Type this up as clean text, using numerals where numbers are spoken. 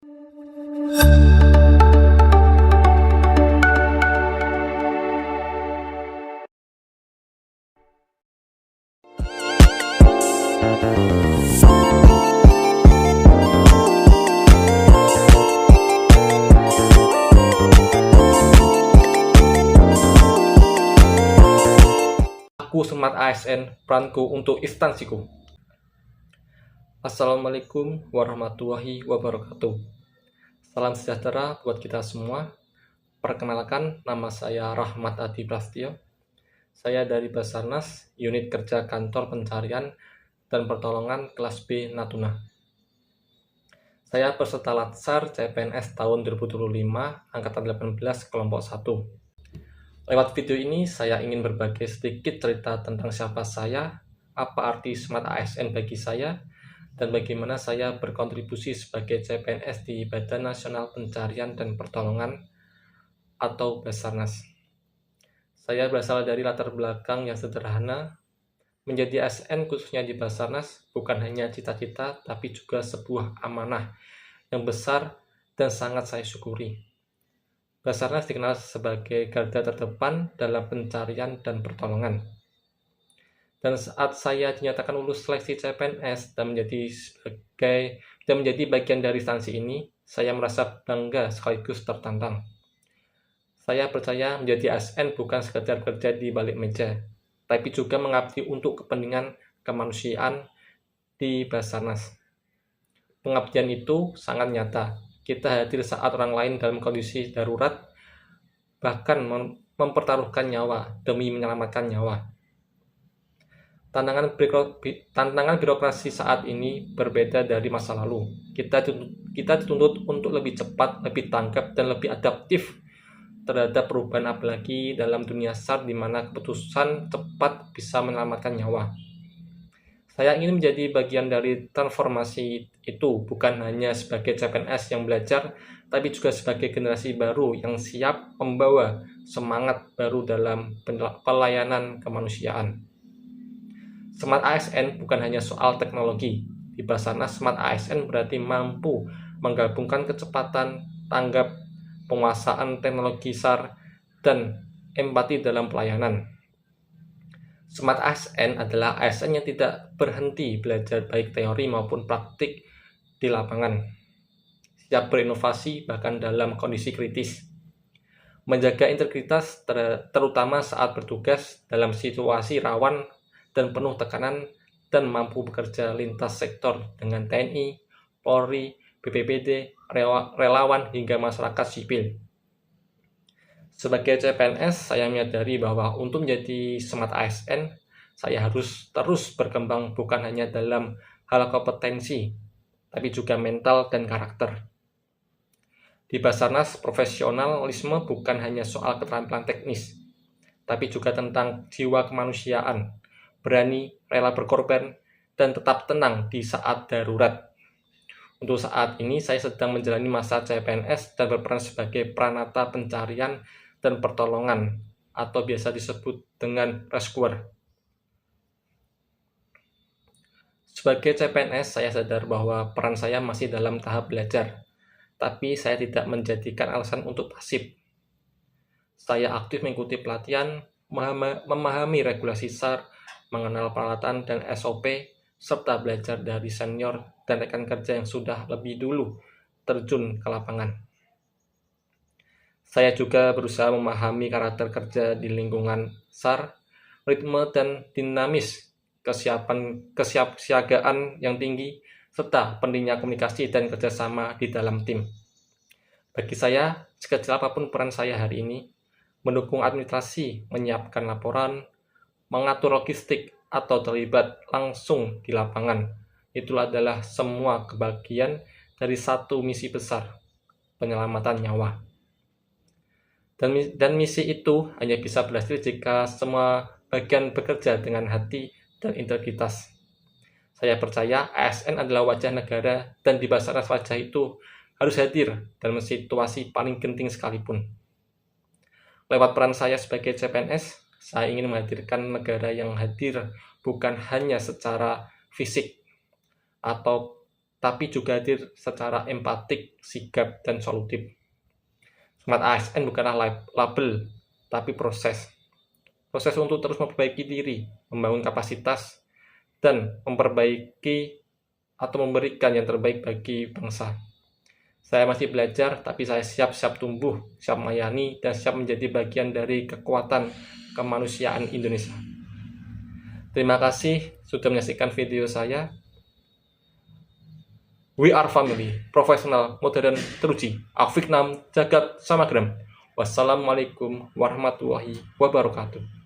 Aku Smart ASN, peranku untuk instansiku. Assalamualaikum warahmatullahi wabarakatuh. Salam sejahtera buat kita semua. Perkenalkan, nama saya Rahmat Adi Prastyo. Saya dari Basarnas, Unit Kerja Kantor Pencarian dan Pertolongan kelas B Natuna. Saya peserta Latsar CPNS tahun 2025, Angkatan 18, Kelompok 1. Lewat video ini, saya ingin berbagi sedikit cerita tentang siapa saya, apa arti Smart ASN bagi saya, dan bagaimana saya berkontribusi sebagai CPNS di Badan Nasional Pencarian dan Pertolongan atau Basarnas. Saya berasal dari latar belakang yang sederhana. Menjadi ASN khususnya di Basarnas bukan hanya cita-cita, tapi juga sebuah amanah yang besar dan sangat saya syukuri. Basarnas dikenal sebagai garda terdepan dalam pencarian dan pertolongan. Dan saat saya dinyatakan lulus seleksi CPNS dan menjadi bagian dari instansi ini, saya merasa bangga sekaligus tertantang. Saya percaya menjadi ASN bukan sekedar kerja di balik meja, tapi juga mengabdi untuk kepentingan kemanusiaan di Basarnas. Pengabdian itu sangat nyata. Kita hadir saat orang lain dalam kondisi darurat, bahkan mempertaruhkan nyawa demi menyelamatkan nyawa. Tantangan birokrasi saat ini berbeda dari masa lalu. Kita dituntut untuk lebih cepat, lebih tanggap, dan lebih adaptif terhadap perubahan, apalagi dalam dunia SAR di mana keputusan cepat bisa menyelamatkan nyawa. Saya ingin menjadi bagian dari transformasi itu, bukan hanya sebagai CPNS yang belajar, tapi juga sebagai generasi baru yang siap membawa semangat baru dalam pelayanan kemanusiaan. Smart ASN bukan hanya soal teknologi. Di Basarnas, Smart ASN berarti mampu menggabungkan kecepatan, tanggap, penguasaan teknologi SAR, dan empati dalam pelayanan. Smart ASN adalah ASN yang tidak berhenti belajar baik teori maupun praktik di lapangan. Siap berinovasi bahkan dalam kondisi kritis. Menjaga integritas terutama saat bertugas dalam situasi rawan dan penuh tekanan, dan mampu bekerja lintas sektor dengan TNI, Polri, BPBD, relawan hingga masyarakat sipil. Sebagai CPNS, saya menyadari bahwa untuk menjadi Smart ASN, saya harus terus berkembang bukan hanya dalam hal kompetensi, tapi juga mental dan karakter. Di Basarnas, profesionalisme bukan hanya soal keterampilan teknis, tapi juga tentang jiwa kemanusiaan, berani, rela berkorban, dan tetap tenang di saat darurat. Untuk saat ini, saya sedang menjalani masa CPNS dan berperan sebagai pranata pencarian dan pertolongan, atau biasa disebut dengan rescuer. Sebagai CPNS, saya sadar bahwa peran saya masih dalam tahap belajar, tapi saya tidak menjadikan alasan untuk pasif. Saya aktif mengikuti pelatihan, memahami regulasi SAR, mengenal peralatan dan SOP, serta belajar dari senior dan rekan kerja yang sudah lebih dulu terjun ke lapangan. Saya juga berusaha memahami karakter kerja di lingkungan SAR, ritme dan dinamis, kesiapsiagaan yang tinggi, serta pentingnya komunikasi dan kerjasama di dalam tim. Bagi saya, sekecil apapun peran saya hari ini, mendukung administrasi, menyiapkan laporan, mengatur logistik, atau terlibat langsung di lapangan, itulah adalah semua kebagian dari satu misi besar, penyelamatan nyawa. Dan misi itu hanya bisa berhasil jika semua bagian bekerja dengan hati dan integritas. Saya percaya ASN adalah wajah negara, dan di Basarnas wajah itu harus hadir dalam situasi paling genting sekalipun. Lewat peran saya sebagai CPNS, saya ingin menghadirkan negara yang hadir bukan hanya secara fisik atau tapi juga hadir secara empatik, sigap, dan solutif. Smart ASN bukanlah label, tapi proses. Proses untuk terus memperbaiki diri, membangun kapasitas, dan memperbaiki atau memberikan yang terbaik bagi bangsa. Saya masih belajar, tapi saya siap tumbuh, siap melayani, dan siap menjadi bagian dari kekuatan kemanusiaan Indonesia. Terima kasih sudah menyaksikan video saya. We are family, profesional, modern, teruji. Afik Nam, Jagat Samagram. Wassalamualaikum warahmatullahi wabarakatuh.